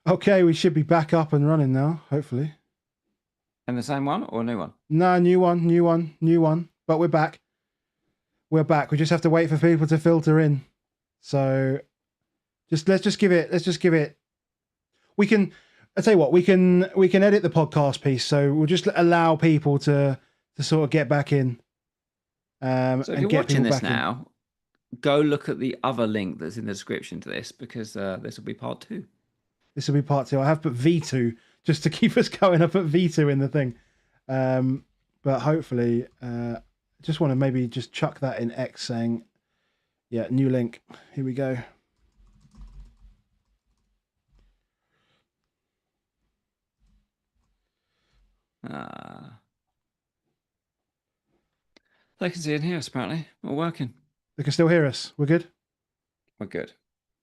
Okay, we should be back up and running now, hopefully. And the same one or a new one? No, new one, new one, new one. But we're back. We're back. We just have to wait for people to filter in. So just let's just give it. We can. I tell you what, we can edit the podcast piece. So we'll just allow people to sort of get back in, So if and you're get watching people this back in. now, go look at the other link that's in the description to this because this will be part two. This will be part two. I have put V2 just to keep us going. I put V2 in the thing. Um, but hopefully, just want to maybe just chuck that in X saying, yeah, new link. Here we go. Uh, they can see it here, apparently. We're working. They can still hear us. We're good. We're good.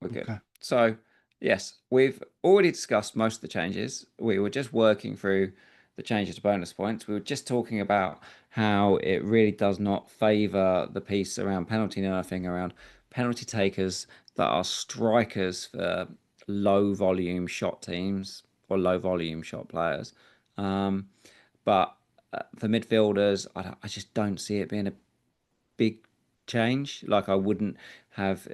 We're good. Okay. So, yes, we've already discussed most of the changes. We were just working through the changes to bonus points. We were just talking about how it really does not favour the piece around penalty nerfing, around penalty takers that are strikers for low volume shot teams or low volume shot players. Um, but for midfielders, I just don't see it being a big change. Like I wouldn't have.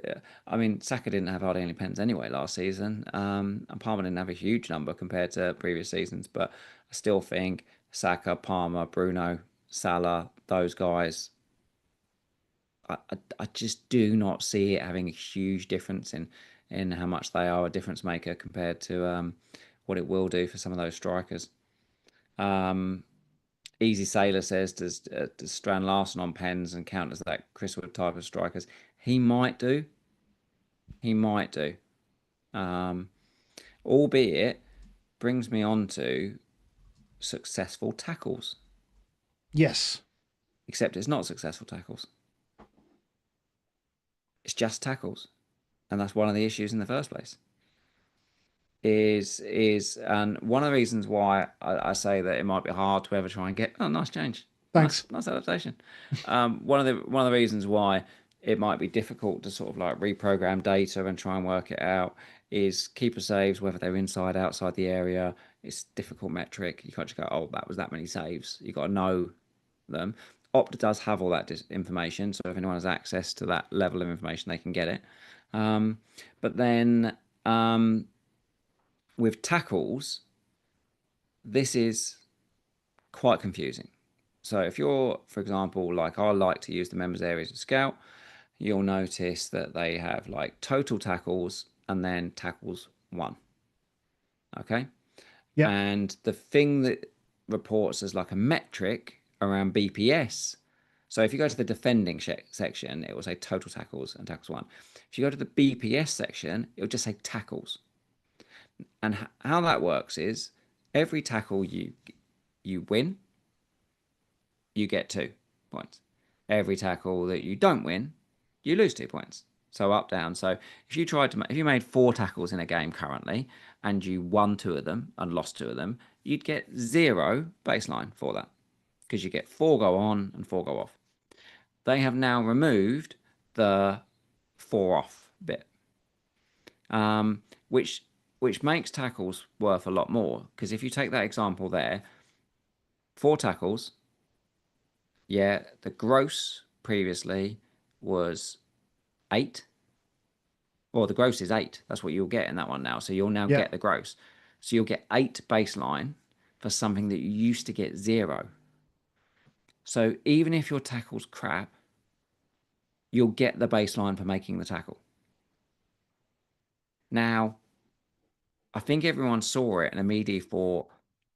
I mean, Saka didn't have hardly any pens anyway last season, and Palmer didn't have a huge number compared to previous seasons. But I still think Saka, Palmer, Bruno, Salah, those guys. I just do not see it having a huge difference in how much they are a difference maker compared to what it will do for some of those strikers. Um, Easy Sailor says, does Strand Larson on pens and count as that Chris Wood type of strikers? He might do. He might do. Um, Albeit brings me on to successful tackles. Yes. Except it's not successful tackles. It's just tackles. And that's one of the issues in the first place. Is and one of the reasons why I say that it might be hard to ever try and get nice change, Thanks. nice adaptation. One of the reasons why it might be difficult to sort of like reprogram data and try and work it out is keeper saves, whether they're inside outside the area. It's a difficult metric. You can't just go, oh, that was that many saves. You got to know them. Opta does have all that information, so if anyone has access to that level of information, they can get it. But then with tackles, this is quite confusing. So if you're, for example, like I like to use the members areas of Scout, you'll notice that they have like total tackles and then tackles one. Okay. Yep. And the thing that reports as like a metric around BPS. So if you go to the defending section, it will say total tackles and tackles one. If you go to the BPS section, it will just say tackles. And how that works is every tackle you win, you get 2 points. Every tackle that you don't win, you lose 2 points. So up down. So if you made 4 tackles in a game currently and you won 2 of them and lost 2 of them, you'd get 0 baseline for that because you get 4 go on and 4 go off. They have now removed the 4 off bit, um, which which makes tackles worth a lot more. Because if you take that example there, 4 tackles, yeah, the gross previously was 8. Well, the gross is 8. That's what you'll get in that one now. So you'll now get Yep. the gross. So you'll get 8 baseline for something that you used to get 0. So even if your tackle's crap, you'll get the baseline for making the tackle. Now, I think everyone saw it and immediately thought,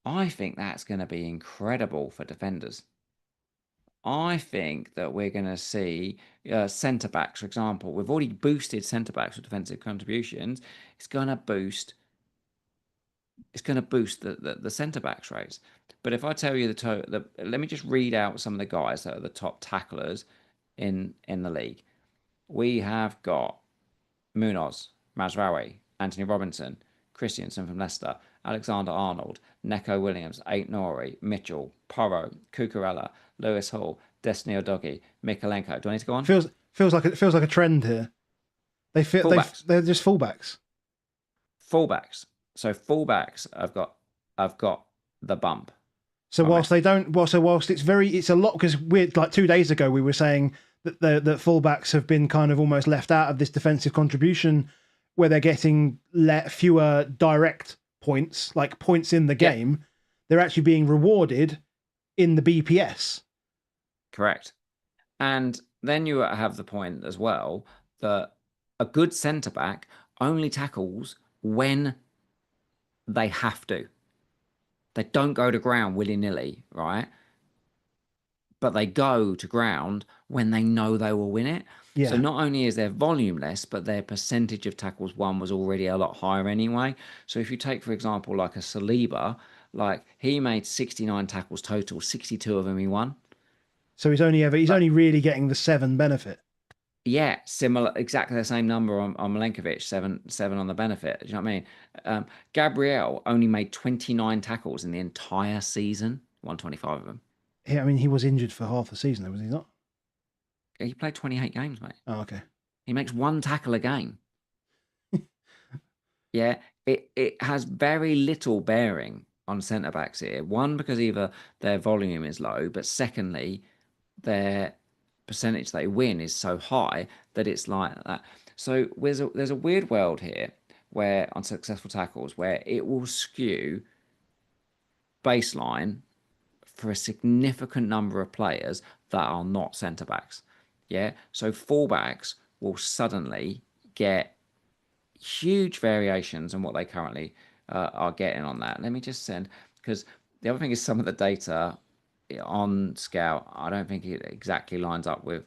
I think that's going to be incredible for defenders. I think that we're going to see centre backs, for example. We've already boosted centre backs with defensive contributions. It's going to boost. It's going to boost the centre backs rates. But if I tell you let me just read out some of the guys that are the top tacklers in the league. We have got Munoz, Mazraoui, Anthony Robinson, Christiansen from Leicester, Alexander Arnold, Neko Williams, Ait Nori, Mitchell, Porro, Cucurella, Lewis Hall, Destiny Odogi, Mikalenko. Do I need to go on? Feels like a trend here. They fit. Fullbacks. They're just fullbacks. Fullbacks. So fullbacks have got the bump So from whilst it. they don't, well, so whilst it's a lot, because we're like 2 days ago we were saying that the fullbacks have been kind of almost left out of this defensive contribution, where they're getting fewer direct points, like points in the Yeah, game. They're actually being rewarded in the BPS. correct. And then you have the point as well that a good centre back only tackles when they have to. They don't go to ground willy-nilly, right? But they go to ground when they know they will win it. So Yeah. not only is their volume less, but their percentage of tackles won was already a lot higher anyway. So if you take, for example, like a Saliba, like he made 69 tackles total, 62 of them he won. So he's only really getting the 7 benefit. Yeah, similar, exactly the same number on Milenkovic, seven on the benefit. Do you know what I mean? Gabriel only made 29 tackles in the entire season, 125 of them. I mean, he was injured for half the season, though, was he not? He played 28 games, mate. Oh, okay. He makes one tackle a game. Yeah, it has very little bearing on centre backs here. One, because either their volume is low, but secondly, their percentage they win is so high that it's like that. So there's a weird world here where on successful tackles where it will skew baseline for a significant number of players that are not centre backs. Yeah, so fullbacks will suddenly get huge variations on what they currently are getting on that. Let me just send, because the other thing is some of the data on Scout, I don't think it exactly lines up with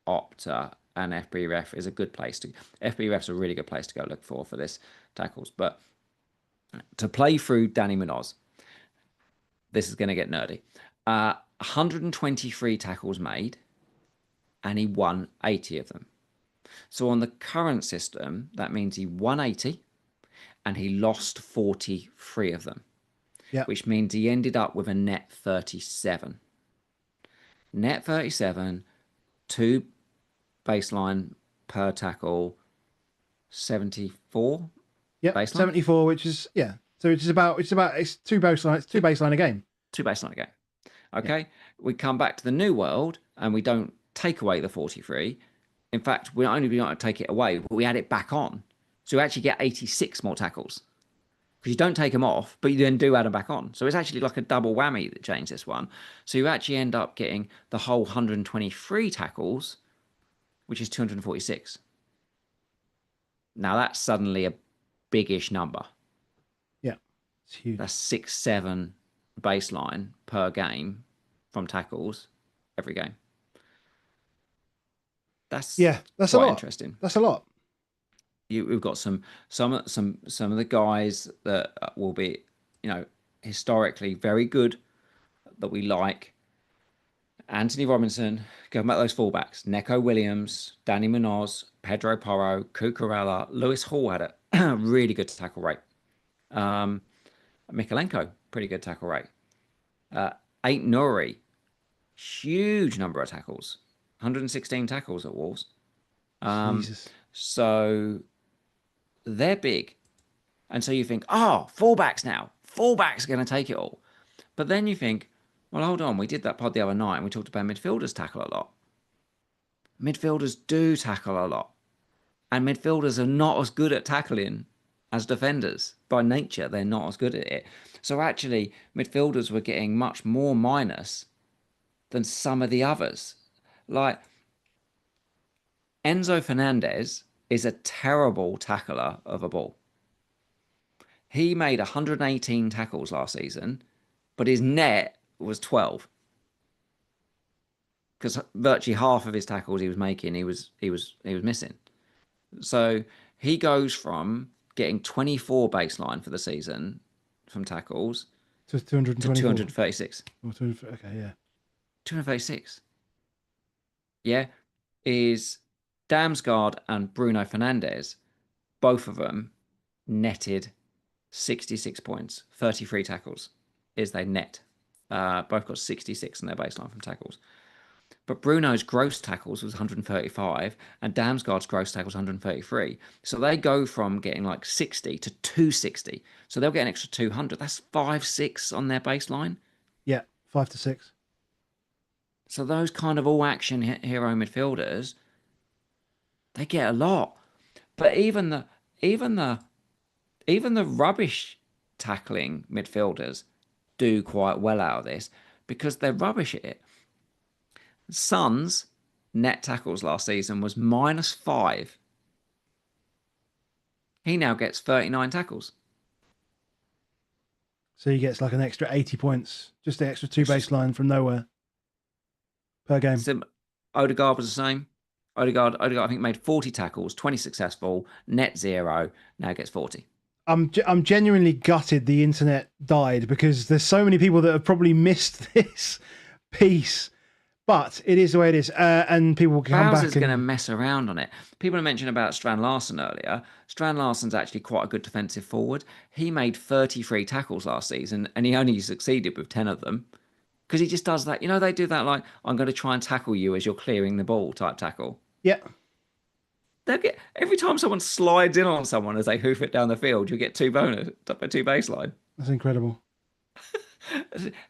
Opta, and FBref is a good place to. FBref's a really good place to go look for this tackles. But to play through Danny Munoz, this is going to get nerdy. 123 tackles made, and he won 80 of them. So on the current system, that means he won 80 and he lost 43 of them, Yeah. which means he ended up with a net 37. Net 37, 2 baseline per tackle, 74 Yep. baseline. 74, which is yeah. So it's two baseline a game. 2 baseline again. Okay. Yeah. We come back to the new world and we don't take away the 43. In fact, we're only going to take it away, but we add it back on. So you actually get 86 more tackles. Because you don't take them off, but you then do add them back on. So it's actually like a double whammy that changed this one. So you actually end up getting the whole 123 tackles, which is 246. Now that's suddenly a biggish number. Yeah, it's huge. That's 6-7 baseline per game from tackles every game. That's that's quite a lot. Interesting. That's a lot. We've got some of the guys that will be, historically very good that we like. Anthony Robinson, going back those fullbacks, Neco Williams, Danny Munoz, Pedro Porro, Cucurella, Lewis Hall had a really good tackle rate. Mikalenko, pretty good tackle rate. Ait Nuri, huge number of tackles, 116 tackles at Wolves. Jesus. So they're big. And so you think, oh, fullbacks now. Fullbacks are going to take it all. But then you think, well, hold on. We did that pod the other night and we talked about midfielders tackle a lot. Midfielders do tackle a lot. And midfielders are not as good at tackling as defenders. By nature, they're not as good at it. So actually, midfielders were getting much more minus than some of the others. Like Enzo Fernandez is a terrible tackler of a ball. He made 118 tackles last season, but his net was 12. Because virtually half of his tackles he was making, he was missing. So he goes from getting 24 baseline for the season from tackles to 224. to 236. Okay, yeah. 236. Yeah, is Damsgaard and Bruno Fernandes, both of them netted 66 points, 33 tackles is they net. Both got 66 in their baseline from tackles. But Bruno's gross tackles was 135 and Damsgaard's gross tackles 133. So they go from getting like 60 to 260. So they'll get an extra 200. That's 5-6 on their baseline. Yeah, 5 to 6. So those kind of all action hero midfielders, they get a lot. But even the even the rubbish tackling midfielders do quite well out of this because they're rubbish at it. Son's net tackles last season was -5. He now gets 39 tackles. So he gets like an extra 80 points, just the extra 2 It's just baseline from nowhere per game. Odegaard was the same. Odegaard, I think, made 40 tackles, 20 successful, net 0. Now gets 40. I'm genuinely gutted the internet died because there's so many people that have probably missed this piece. But it is the way it is, and people can come back. Bowser's going to mess around on it. People mentioned about Strand Larsen earlier. Strand Larsen's actually quite a good defensive forward. He made 33 tackles last season, and he only succeeded with 10 of them because he just does that. You know, they do that like, I'm going to try and tackle you as you're clearing the ball type tackle. Yeah, They'll get every time someone slides in on someone as they hoof it down the field, you get 2 bonus, 2 baseline. that's incredible.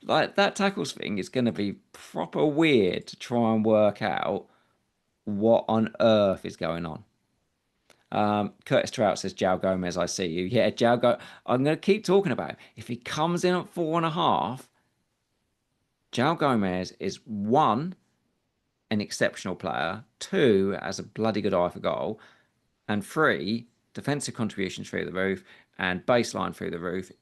Like that tackles thing is going to be proper weird to try and work out what on earth is going on. Curtis Trout says, João Gomez, I see you. Yeah, I'm going to keep talking about him. If he comes in at 4.5, João Gomez is one, an exceptional player, two, has a bloody good eye for goal, and three, defensive contributions through the roof and baseline through the roof.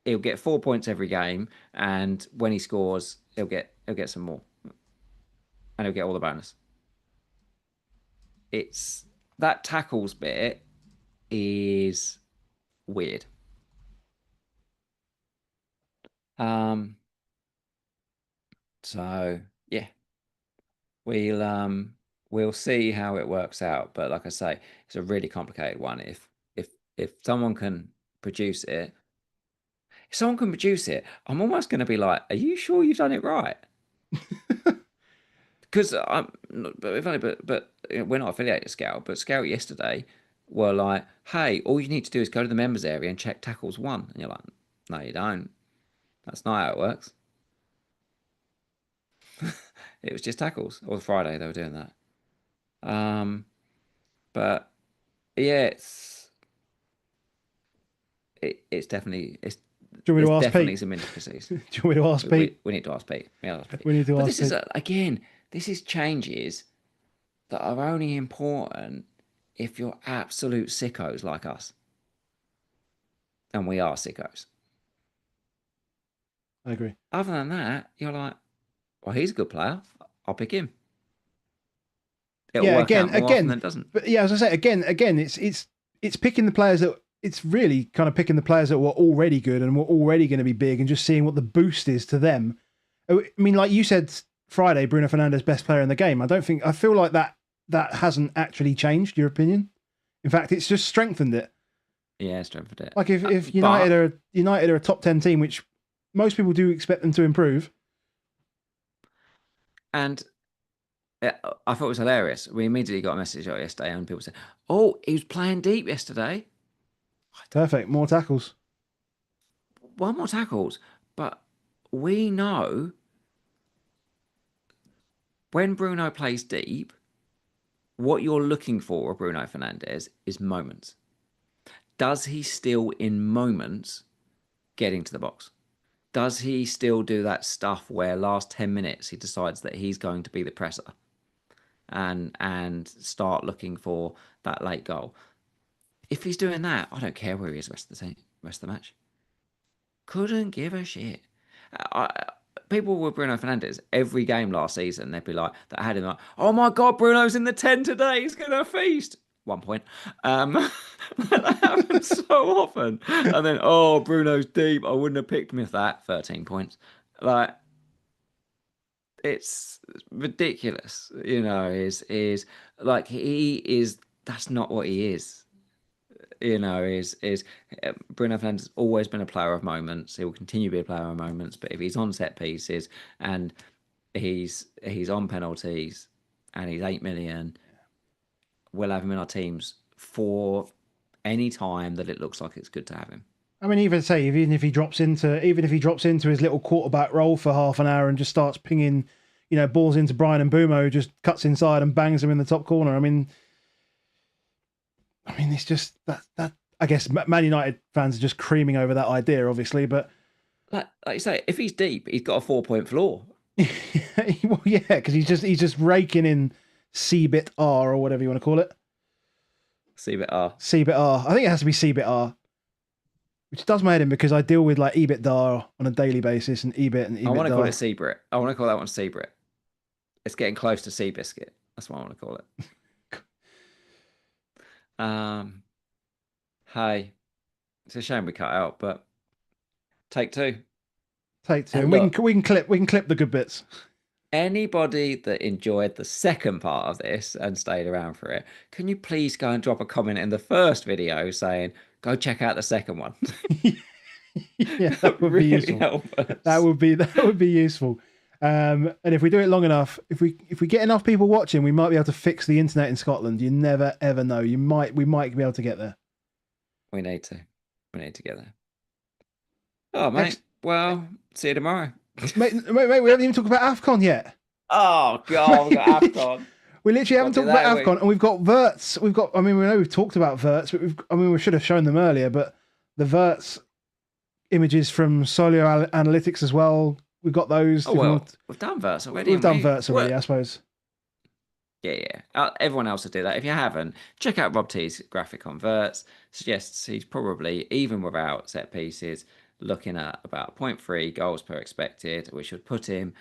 He'll get 4 points every game, and when he scores, he'll get some more, and he'll get all the bonus. It's that tackles bit is weird. So yeah, we'll see how it works out. But like I say, it's a really complicated one. If someone can produce it, I'm almost going to be like, "Are you sure you've done it right?" Because but we're not affiliated with Scout, but Scout yesterday were like, "Hey, all you need to do is go to the members area and check tackles one," and you're like, "No, you don't. That's not how it works." It was just tackles. Or Friday they were doing that. But yeah, it's definitely Do you want me to there's ask definitely Pete? some intricacies. Do you want me to ask Pete? We need to ask Pete. We, ask Pete. We need to But ask this is Pete. again, this is changes that are only important if you're absolute sickos like us, and we are sickos. I agree. Other than that, you're like, well, he's a good player. I'll pick him. It'll Yeah, work out more often than it doesn't. But yeah, as I say, again, it's picking the players that it's really kind of picking the players that were already good and were already going to be big, and just seeing what the boost is to them. I mean, like you said Friday, Bruno Fernandes best player in the game. I feel like that hasn't actually changed your opinion. In fact, it's just strengthened it. Yeah, strengthened it. Like if United are a top 10 team, which most people do expect them to improve. And I thought it was hilarious. We immediately got a message out yesterday, and people said, "Oh, he was playing deep yesterday." Perfect, more tackles. One more tackles, but we know when Bruno plays deep, what you're looking for, Bruno Fernandes, is moments. Does he still, in moments, get into the box? Does he still do that stuff where last 10 minutes he decides that he's going to be the presser and start looking for that late goal? If he's doing that, I don't care where he is the rest of the match. Couldn't give a shit. People with Bruno Fernandes every game last season, they'd be like, that had him like, oh my god, Bruno's in the 10 today, he's gonna feast. 1 point. That happens so often. And then, oh, Bruno's deep, I wouldn't have picked him if that. 13 points. Like, it's ridiculous. You know, is like that's not what he is. You know, is Bruno Fernandes has always been a player of moments. He will continue to be a player of moments. But if he's on set pieces and he's on penalties, and he's 8 million. We'll have him in our teams for any time that it looks like it's good to have him. I mean, even if he drops into his little quarterback role for half an hour and just starts pinging, balls into Brian and Bumo, who just cuts inside and bangs him in the top corner. I mean, it's just that. I guess Man United fans are just creaming over that idea, obviously, but Like you say, if he's deep, he's got a 4-point floor. well, yeah, because he's just raking in C-bit R or whatever you want to call it. C-bit R. C-bit R. I think it has to be C-bit R, which does my head in because I deal with like EBITDA on a daily basis and EBIT and EBITDA. I want to call it C-Brit. I want to call that one C-Brit. It's getting close to Seabiscuit. That's what I want to call it. Hey, it's a shame we cut out, but take two. Take two. And And we can clip the good bits. Anybody that enjoyed the second part of this and stayed around for it, can you please go and drop a comment in the first video saying, go check out the second one? Yeah, that would really be useful. help us. That would be useful. And if we do it long enough, if we get enough people watching, we might be able to fix the internet in Scotland. You never ever know. We might be able to get there. We need to get there. Oh, mate. Well, see you tomorrow. Mate, we haven't even talked about Afcon yet. Oh God, we've got Afcon. We literally haven't talked about Afcon, and we've got Verts. We know we've talked about Verts, but we should have shown them earlier. But the Verts images from Solio Analytics as well. We've got those. Oh well, we've done Verts already. We've done Verts already, I suppose. Yeah. Everyone else will do that. If you haven't, check out Rob T's graphic on Verts. Suggests he's probably, even without set pieces, looking at about 0.3 goals per expected, which would put him,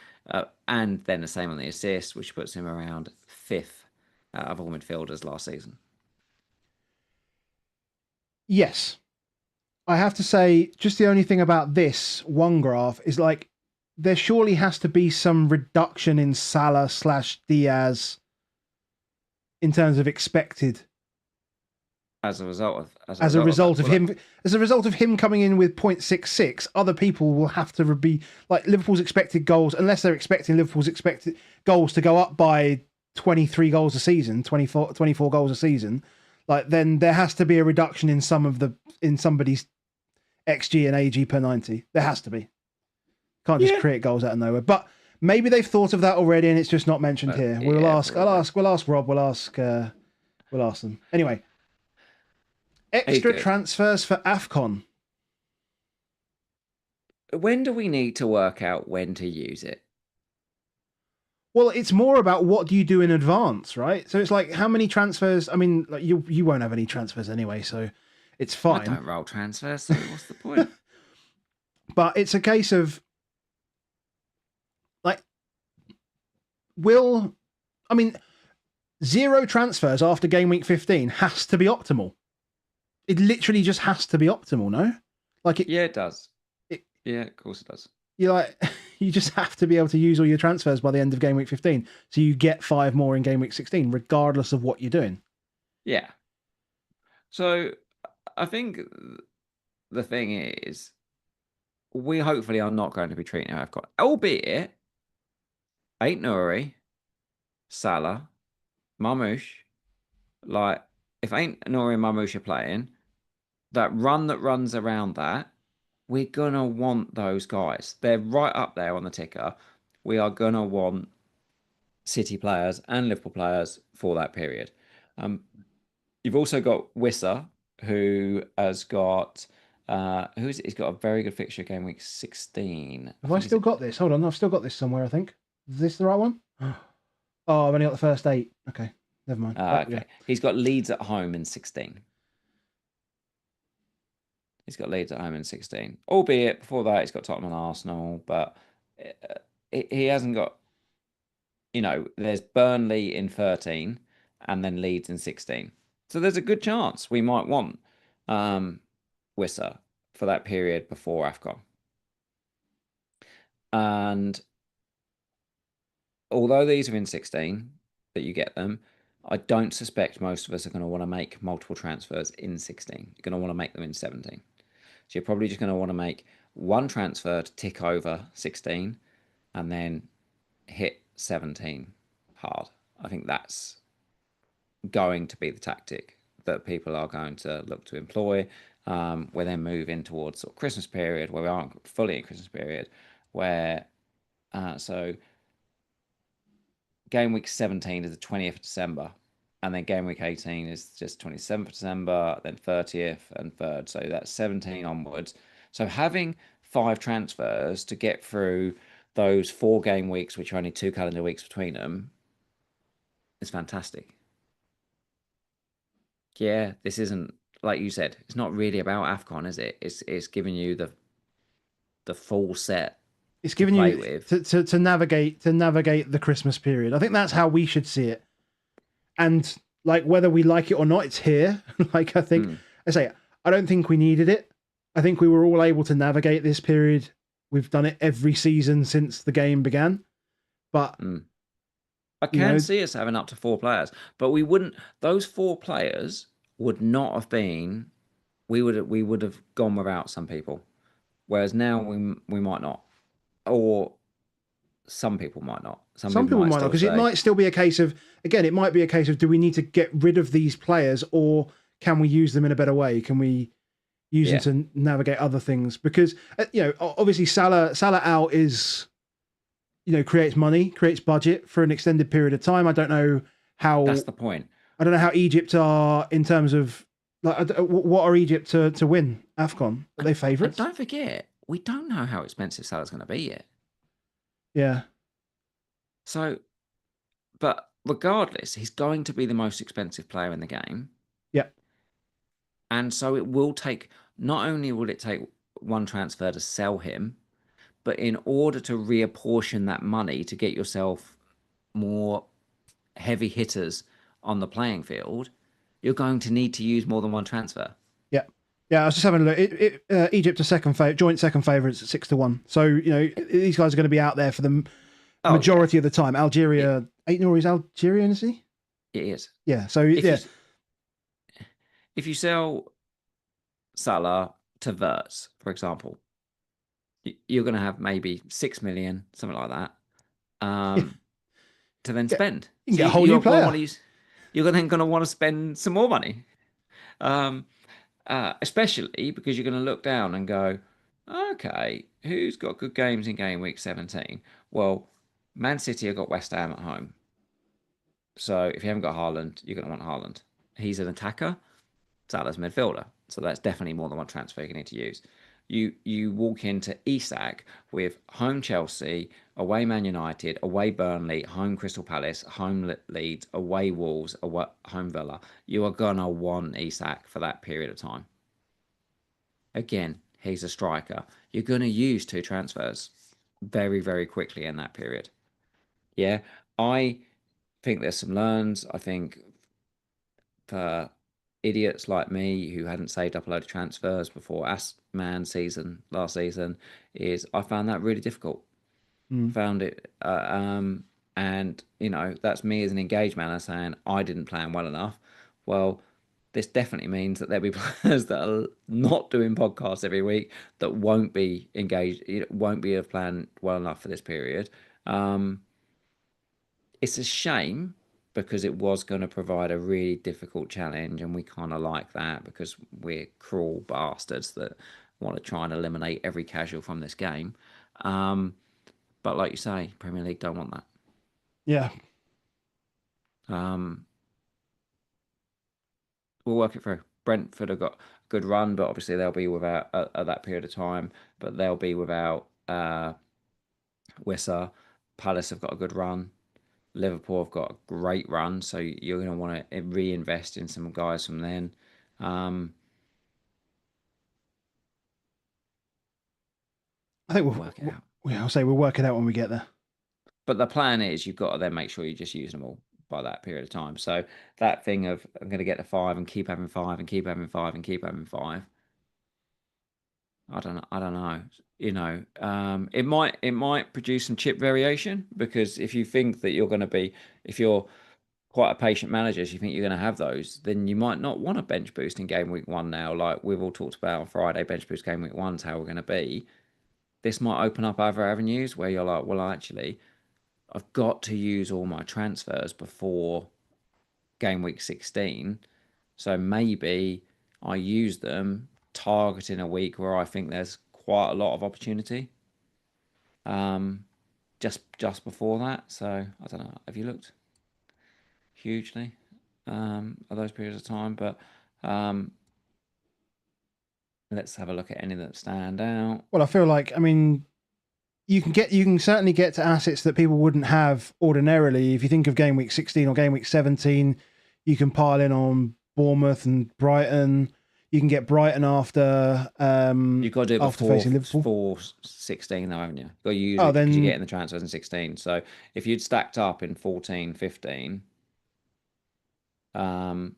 and then the same on the assists, which puts him around 5th out of all midfielders last season. Yes. I have to say, just the only thing about this one graph is like, there surely has to be some reduction in Salah/Diaz in terms of expected. As a result of him coming in with 0.66, other people will have to be like Liverpool's expected goals, unless they're expecting Liverpool's expected goals to go up by 23 goals a season, 24 goals a season. Like, then there has to be a reduction in somebody's XG and AG per 90. There has to be. Can't just create goals out of nowhere. But maybe they've thought of that already and it's just not mentioned here. We'll ask Rob. We'll ask them. Anyway. Extra transfers for Afcon. When do we need to work out when to use it? Well, it's more about what do you do in advance, right? So it's like, how many transfers? I mean, like you won't have any transfers anyway, so it's fine. I don't roll transfers, so what's the point? But it's a case of like, 0 transfers after game week 15 has to be optimal. It literally just has to be optimal, no? Yeah, it does. Yeah, of course it does. You just have to be able to use all your transfers by the end of game week 15, so you get 5 more in game week 16, regardless of what you're doing. Yeah. So I think the thing is, we hopefully are not going to be treating Afcon, albeit Ain't Nouri, Salah, Marmoush. Like, if Ain't Nouri and Marmoush are playing, that runs around that, we're going to want those guys. They're right up there on the ticker. We are going to want City players and Liverpool players for that period. You've also got Wissa, who has got... he's got a very good fixture game week 16. Have I still got this? Hold on, I've still got this somewhere, I think. Is this the right one? Oh, I've only got the first 8. Okay, never mind. Okay. Yeah. He's got Leeds at home in 16. He's got Leeds at home in 16. Albeit, before that, he's got Tottenham and Arsenal. But he hasn't got... there's Burnley in 13 and then Leeds in 16. So there's a good chance we might want Wissa for that period before Afcon. And although these are in 16, that you get them, I don't suspect most of us are going to want to make multiple transfers in 16. You're going to want to make them in 17. So you're probably just going to want to make one transfer to tick over 16, and then hit 17 hard. I think that's going to be the tactic that people are going to look to employ. We're then moving towards sort of Christmas period where we aren't fully in Christmas period, where so game week 17 is the 20th of December, and then game week 18 is just 27th of December, then 30th and 3rd. So that's 17 onwards. So having 5 transfers to get through those 4 game weeks, which are only 2 calendar weeks between them, is fantastic. Yeah, this isn't, like you said, it's not really about Afcon, is it? It's giving you the full set It's to giving play you with. to navigate the Christmas period. I think that's how we should see it. And like whether we like it or not, it's here. Like I think I say, I don't think we needed it. I think we were all able to navigate this period. We've done it every season since the game began. But I you can know, see us having up to 4 players, but we wouldn't. Those 4 players would not have been. We would have gone without some people, whereas now we might not, or some people might not. Some some people people might might not, still because it say, might still be a case of, again, it might be a case of, do we need to get rid of these players, or can we use them in a better way? Can we use them yeah, to navigate other things? Because obviously Salah out is, creates money, creates budget for an extended period of time. I don't know that's how the point. Egypt are in terms of, like, what are Egypt to win Afcon? Are they And favourites? don't forget, we don't know how expensive Salah's going to be yet. Yeah, So, but regardless, he's going to be the most expensive player in the game. yeah, And so it will take, not only will it take 1 transfer to sell him, but in order to reapportion that money to get yourself more heavy hitters on the playing field, you're going to need to use more than 1 transfer. yeah. Yeah, I was just having a look. Egypt are joint second favourites at 6-1. So these guys are going to be out there for the Oh yeah, majority of the time. it, Algeria, ain't Nouri's Algerian, is he? it is. Yeah. So If you yeah, if you sell Salah to Verts, for example, you're going to have maybe 6 million, something like that, yeah, to then yeah. spend. You can So get a whole you're new going to player. want to use. You're then going to want to spend some more money. Um, Especially because you're going to look down and go, okay, who's got good games in game week 17? Well, Man City have got West Ham at home. So if you haven't got Haaland, you're going to want Haaland. He's an attacker, Salah's midfielder. So that's definitely more than 1 transfer you need to use. You walk into Isak with home Chelsea, away Man United, away Burnley, home Crystal Palace, home Leeds, away Wolves, away, home Villa. You are gonna want Isak for that period of time. Again, he's a striker. You're gonna use 2 transfers very, very quickly in that period. Yeah, I think there's some learns. I think for idiots like me who hadn't saved up a load of transfers before Man season last season, is I found that really difficult. Mm. Found it, and that's me as an engaged manner saying I didn't plan well enough. Well, this definitely means that there'll be players that are not doing podcasts every week that won't be engaged, won't be have planned well enough for this period. Um, it's a shame because it was going to provide a really difficult challenge, and we kind of like that because we're cruel bastards that want to try and eliminate every casual from this game. Um, but like you say, Premier League don't want that. Yeah. Um, we'll work it through. Brentford have got a good run, but obviously they'll be without at that period of time. But they'll be without Wissa. Palace have got a good run. Liverpool have got a great run, so you're going to want to reinvest in some guys from then. Um, I think we'll work it out. I'll say we'll work it out when we get there. But the plan is you've got to then make sure you just use them all by that period of time. So that thing of I'm going to get to 5 and keep having 5 and keep having 5 and keep having 5. I don't know. I don't know. It might produce some chip variation because if you think that you're going to be, if you're quite a patient manager, if you think you're going to have those, then you might not want a bench boost in game week 1 now. Like we've all talked about on Friday, bench boost game week 1 is how we're going to be. This might open up other avenues where you're like, well, actually, I've got to use all my transfers before game week 16. So maybe I use them targeting a week where I think there's quite a lot of opportunity. Um, just before that. So I don't know. Have you looked hugely at those periods of time? But um, let's have a look at any that stand out. Well, I feel like, I mean, you can certainly get to assets that people wouldn't have ordinarily. If you think of game week 16 or game week 17, you can pile in on Bournemouth and Brighton. You can get Brighton after You've got to do it after before facing Liverpool. 16, though, haven't you? You've got to use Oh, it because you get then in the transfers in 16. So if you'd stacked up in 14, 15, um,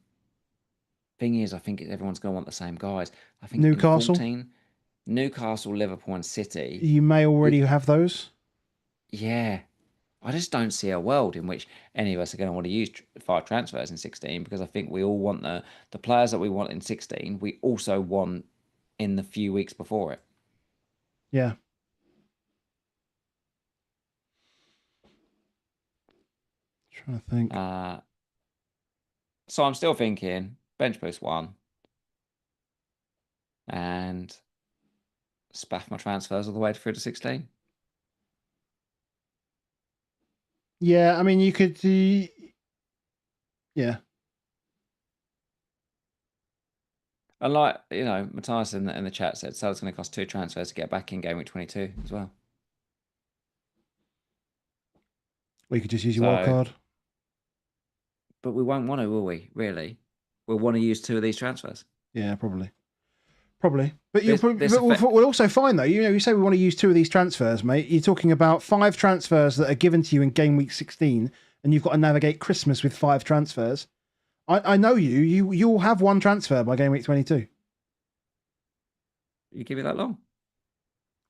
thing is, I think everyone's going to want the same guys. I think in Newcastle, 14, Newcastle, Liverpool, and City, you may you, already have those. yeah, I just don't see a world in which any of us are going to want to use 5 transfers in 16 because I think we all want the players that we want in 16, we also want in the few weeks before it. Yeah. Trying to think. So I'm still thinking bench boost 1 and spaff my transfers all the way through to 16. Yeah, I mean, you could. Yeah. And like, Matthias in the chat said, Salah's going to cost 2 transfers to get back in game week 22 as well. Or you could just use your wild card. But we won't want to, will we, really? We'll want to use 2 of these transfers. Yeah, probably. But we'll also find, though, you say we want to use 2 of these transfers, mate. You're talking about 5 transfers that are given to you in game week 16, and you've got to navigate Christmas with 5 transfers. I know you'll have 1 transfer by game week 22. You give it that long?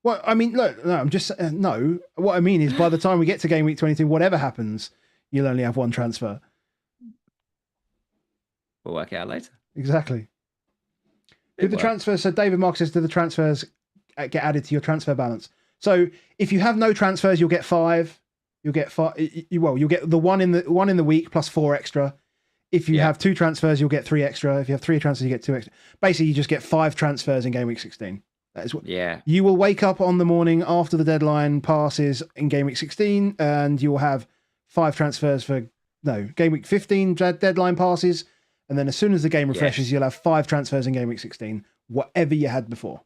Well, I mean, look, no, I'm just no. What I mean is, by the time we get to game week 22, whatever happens, you'll only have 1 transfer. We'll work it out later. Exactly. Do the transfers? So David Mark says, do the transfers get added to your transfer balance? So if you have no transfers, you'll get 5. You'll get 5. You'll get the one in the week plus 4 extra. If you have 2 transfers, you'll get 3 extra. If you have 3 transfers, you get 2 extra. Basically, you just get 5 transfers in game week 16. That is what. Yeah. You will wake up on the morning after the deadline passes in game week 16, and you will have 5 transfers for game week 15 deadline passes. And then as soon as the game refreshes, you'll have 5 transfers in game week 16, whatever you had before.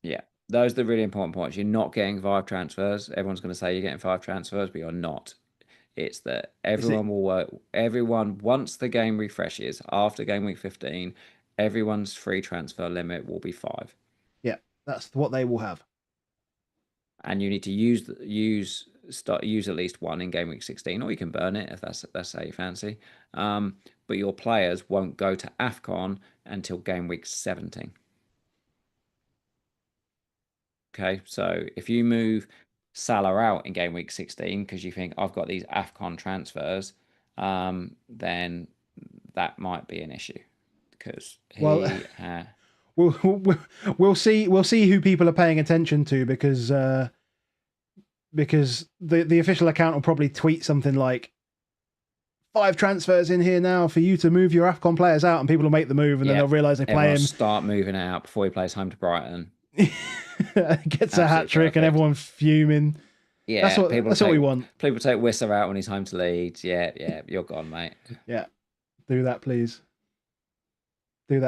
Yeah, those are the really important points. You're not getting 5 transfers. Everyone's going to say you're getting 5 transfers, but you're not. It's that everyone will work. Everyone, once the game refreshes after game week 15, everyone's free transfer limit will be 5. Yeah, that's what they will have. And you need to use at least 1 in game week 16, or you can burn it if that's how you fancy. But your players won't go to Afcon until game week 17. Okay, so if you move Salah out in game week 16 because you think I've got these Afcon transfers, then that might be an issue because we'll see who people are paying attention to because the official account will probably tweet something like 5 transfers in here now for you to move your Afcon players out, and people will make the move, and then they'll realise they play him. Start moving it out before he plays home to Brighton. Gets a hat trick, and everyone fuming. Yeah, that's what we want. People take Wissa out when he's home to Leeds. Yeah, you're gone, mate. Yeah, do that, please. They'll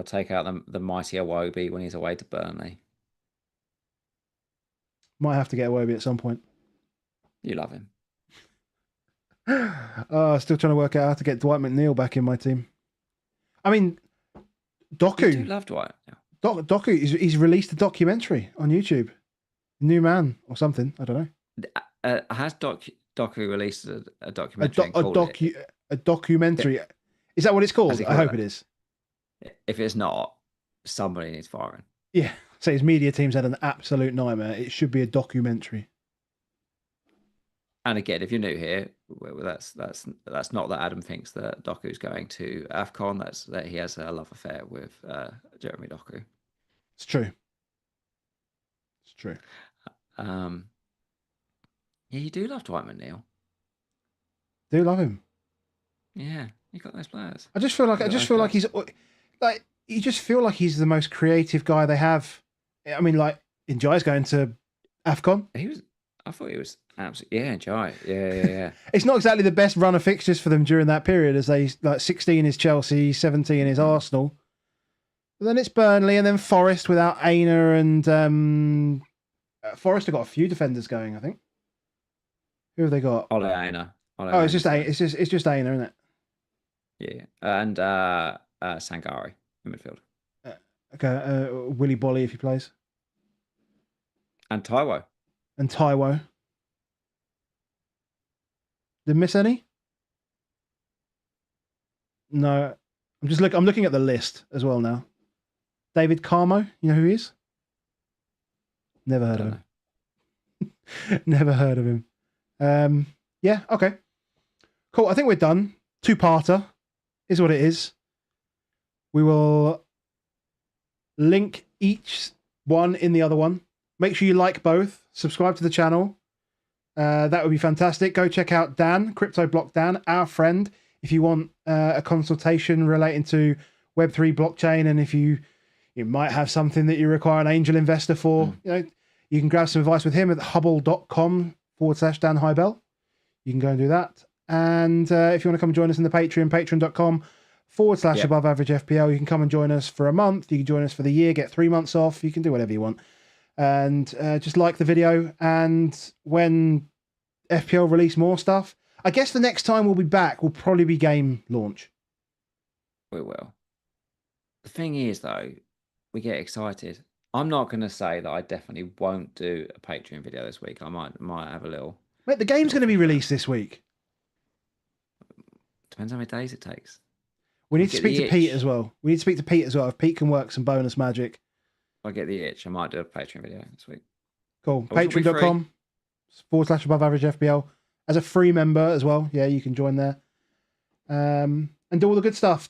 take out the mighty Iwobi when he's away to Burnley. Might have to get Iwobi at some point. You love him. Still trying to work out how to get Dwight McNeil back in my team. I mean, Doku. You do love Dwight. Yeah. Doku, he's released a documentary on YouTube. New Man or something. I don't know. Has Doku released a documentary? A documentary. Is that what it's called? I hope it is. If it's not, somebody needs firing. Yeah. So his media team's had an absolute nightmare. It should be a documentary. And again, if you're new here, that's not that Adam thinks that Doku's going to Afcon. That's that he has a love affair with Jeremy Doku. It's true. Yeah, you do love Dwight McNeil. Do love him. Yeah, you got those players. I just feel like You got those he's like you just feel like he's the most creative guy they have. I mean, like Njai's going to Afcon. He was. I thought he was absolutely. Yeah, Jai. Yeah. It's not exactly the best run of fixtures for them during that period, as they like 16 is Chelsea, 17 is Arsenal. But then it's Burnley, and then Forest without Aina, and Forest have got a few defenders going. I think. Who have they got? Ole Aina. Oh, it's just Aina, isn't it? Yeah, and Sangari in midfield, Okay, Willy Bolly if he plays, and Taiwo. and Taiwo. Did I miss any? No, I'm looking at the list as well now. David Carmo, you know who he is? Never heard of him. Never heard of him. Yeah, okay. Cool. I think we're done. Two-parter is what it is. We will link each one in the other one. Make sure you like both. Subscribe to the channel. That would be fantastic. Go check out Dan, Crypto Block Dan, our friend, if you want a consultation relating to Web3 blockchain, and if you might have something that you require an angel investor for, you can grab some advice with him at hubble.com/Dan Hybel. You can go and do that. And if you want to come and join us in the Patreon, patreon.com/above average FPL, you can come and join us for a month. You can join us for the year, get 3 months off. You can do whatever you want. And just like the video. And when FPL release more stuff, I guess the next time we'll be back will probably be game launch. We will. The thing is, though, we get excited. I'm not going to say that I definitely won't do a Patreon video this week. I might have a little. Mate, the game's going to be released this week. Depends how many days it takes. We need to speak to Pete as well. If Pete can work some bonus magic. If I get the itch, I might do a Patreon video this week. Cool. Patreon.com/above average FPL. As a free member as well. Yeah, you can join there. And do all the good stuff.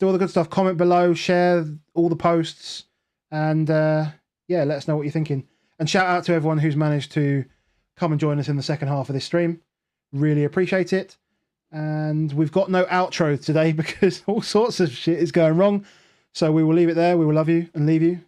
Comment below, share all the posts, and let us know what you're thinking. And shout out to everyone who's managed to come and join us in the second half of this stream. Really appreciate it. And we've got no outro today because all sorts of shit is going wrong. So we will leave it there. We will love you and leave you.